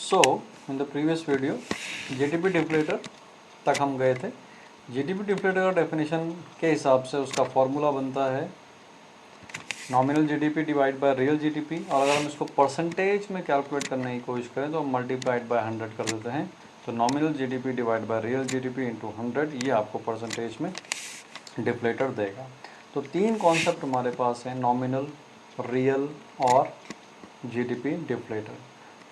So in the previous video GDP deflator तक हम गए थे। जीडीपी डिफ्लेटर का डेफिनेशन के हिसाब से उसका फॉर्मूला बनता है nominal GDP divide by real GDP, और अगर हम इसको परसेंटेज में कैलकुलेट करने की कोशिश करें तो हम मल्टीप्लाइड बाय 100 कर देते हैं। तो nominal GDP divide by real GDP into 100, ये आपको परसेंटेज में डिफ्लेटर देगा। तो तीन कॉन्सेप्ट हमारे पास हैं, नॉमिनल, रियल और जीडीपी डिफ्लेटर।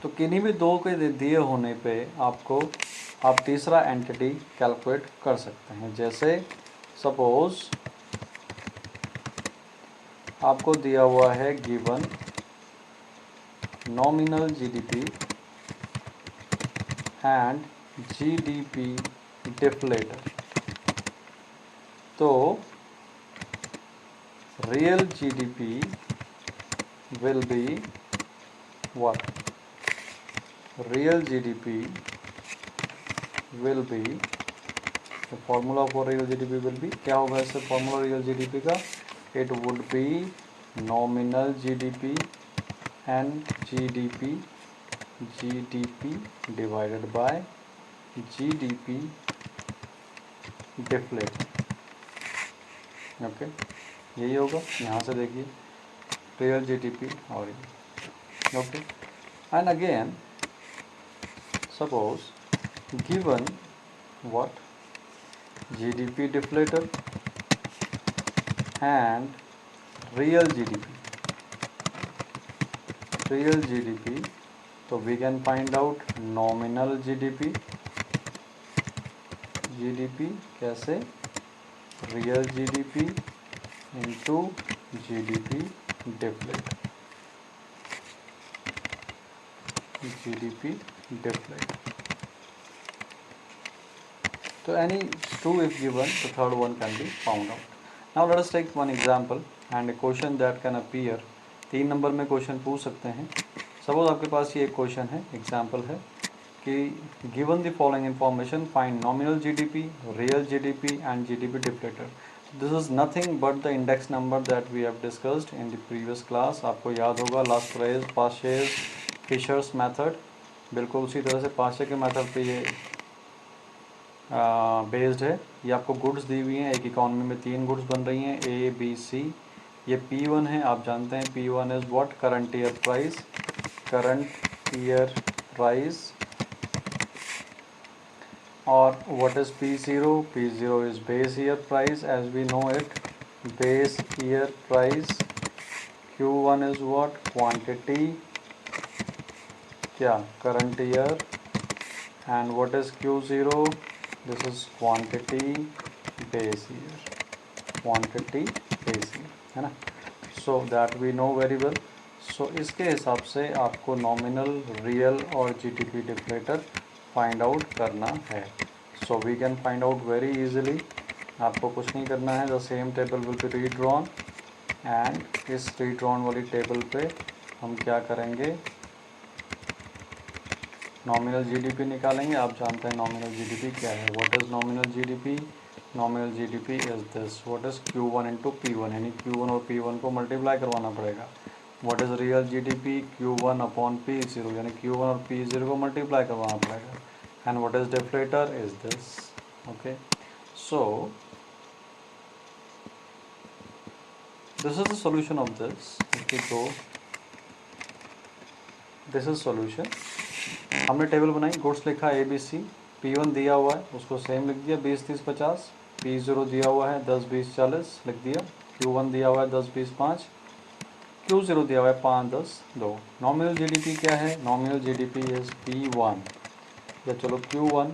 तो किन्हीं भी दो के दिए होने पे आप तीसरा एंटिटी कैलकुलेट कर सकते हैं। जैसे सपोज आपको दिया हुआ है given nominal GDP and GDP deflator, तो real GDP will be what? Real GDP will be, the formula for real GDP will be, क्या होगा इससे फॉर्मूला रियल जीडीपी का? It would be nominal GDP and GDP divided by GDP deflated। Okay, यही होगा। यहाँ से देखिए real GDP और okay. And again, suppose given what? GDP deflator and real GDP, so we can find out nominal GDP कैसे? real GDP into GDP deflator, So any two if given, the third one can be found out. Now let us take one example and a question that can appear. 3 number में question पूछ सकते हैं। Suppose आपके पास ये एक question है, example है कि given the following information find nominal GDP, real GDP and GDP deflator. This is nothing but the index number that we have discussed in the previous class. आपको याद होगा Laspeyres Paasche's Fisher's method, बिल्कुल उसी तरह से पाशे के method पे ये बेस्ड है। ये आपको गुड्स दी हुई हैं, एक इकॉनमी में 3 गुड्स बन रही हैं, ए बी सी। ये P1 है, आप जानते हैं P1 is what? Current year price, और what is P0? P0 is base year price as we know it, base year price. Q1 is what? Quantity, क्या? Current year. And what is Q0? This is quantity base year, है ना। So that we know very well. So इसके हिसाब से आपको nominal, real और GDP deflator find out करना है। So we can find out very easily. आपको कुछ नहीं करना है, the same table will be redrawn, and इस रीड्रॉन वाली टेबल पे हम क्या करेंगे? नॉमिनल जीडीपी निकालेंगे। आप जानते हैं नॉमिनल जीडीपी क्या है। What is nominal GDP? Nominal GDP is this, what is Q1 into P1, यानी Q1 और P1 को मल्टीप्लाई करवाना पड़ेगा। What is real GDP? Q1 upon P0, यानी Q1 और P0 को मल्टीप्लाई करवाना पड़ेगा। And what is deflator? Is this. Okay, so this is the solution of this. तो दिस इज सॉल्यूशन। हमने टेबल बनाई, गुड्स लिखा ABC, P1 दिया हुआ है उसको सेम लिख दिया 20 30 50, P0 दिया हुआ है 10 20 40 लिख दिया, Q1 दिया हुआ है 10 20 5, Q0 दिया हुआ है 5 10 2। नॉमिनल जीडीपी क्या है? नॉमिनल जीडीपी इज P1, या चलो Q1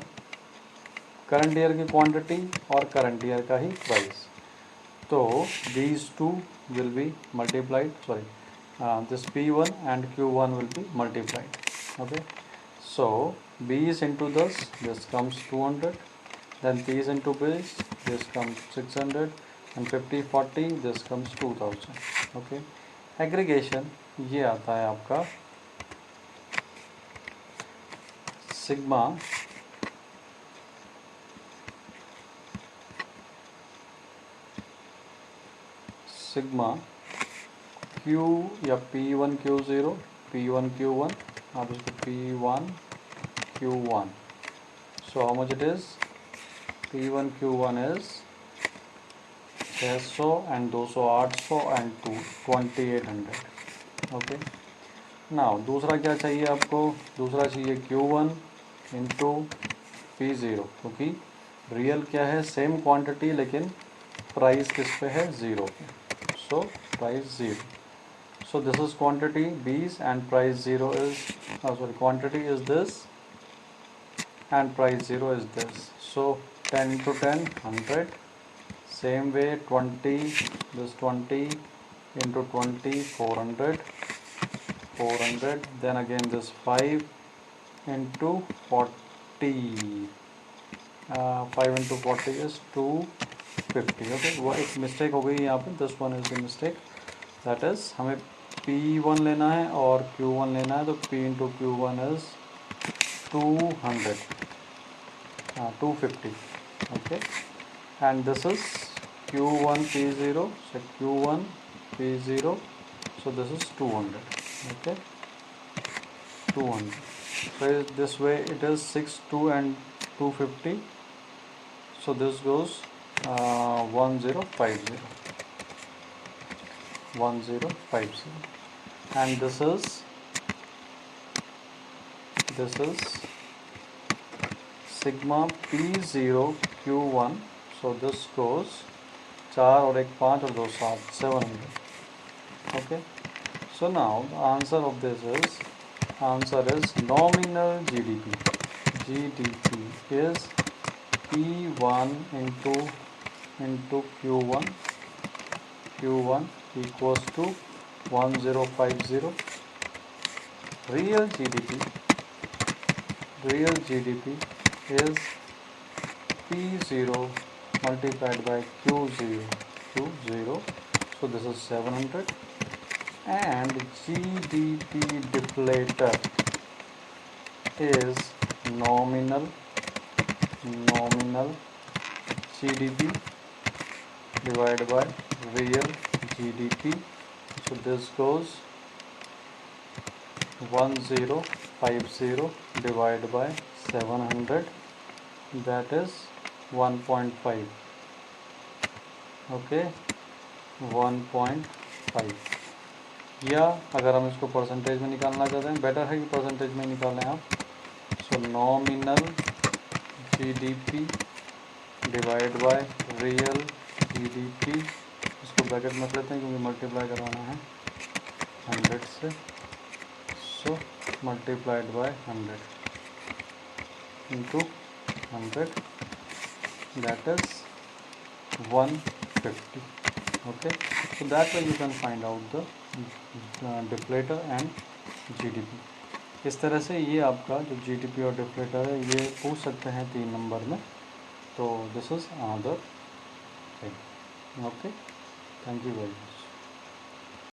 करंट ईयर की क्वांटिटी और करंट ईयर का ही प्राइस। तो these two will be multiplied, this P1 and Q1 will be multiplied. Okay, so B's into this comes 200, then P's into B's, this comes 600, and 50 40 this comes 2000. Okay, aggregation ये आता है आपका sigma Q या P1 Q0, P1 Q1, आप इसको P1 Q1. So how much it is? P1 Q1 is 600 and 200 800 and 2800. Okay, now दूसरा क्या चाहिए आपको? दूसरा चाहिए Q1 इंटू P0, क्योंकि रियल क्या है? सेम क्वांटिटी, लेकिन प्राइस किस पे है? 0 पे. So price 0. So this is quantity B's and price 0 is, quantity is this and price 0 is this. So 10 into 10, 100. Same way 20, this 20 into 20, 400. 400. Then again this 5 into 40. 5 into 40 is 250. Okay, वो एक mistake हो गई यहाँ पे. This one is the mistake. That is, हमें P1 लेना है और Q1 लेना है, तो P into Q1 is 200, 250. Okay, and this is Q1 P0, so Q1 P0, so this is 200. Okay, 200. So this way it is 6, 2 and 250. So this goes 1050. 1050. And this is sigma P0 Q1. So this goes 4 और 1 5 और 2 7, 700. Okay, so now the answer of this is nominal GDP. GDP is P1 into Q1 equals to 1050. Real GDP is P0 multiplied by Q0. So this is 700. And GDP deflator is nominal GDP divided by real GDP. So this goes 1050 divided by 700, that is 1.5. Okay, 1.5. या अगर हम इसको percentage में निकालना चाहते हैं, better है कि परसेंटेज में निकालें आप. सो nominal GDP divide by real GDP, इसको ब्रैकेट में रख लेते हैं क्योंकि मल्टीप्लाई करवाना है 100 से. So multiplied by 100 into 100, that is 150. Okay, so that way you can find out the deflator and GDP. इस तरह से ये आपका जो GDP और deflator है ये पूछ सकते हैं 3 नंबर में. तो this is another thing. Okay, thank you very much.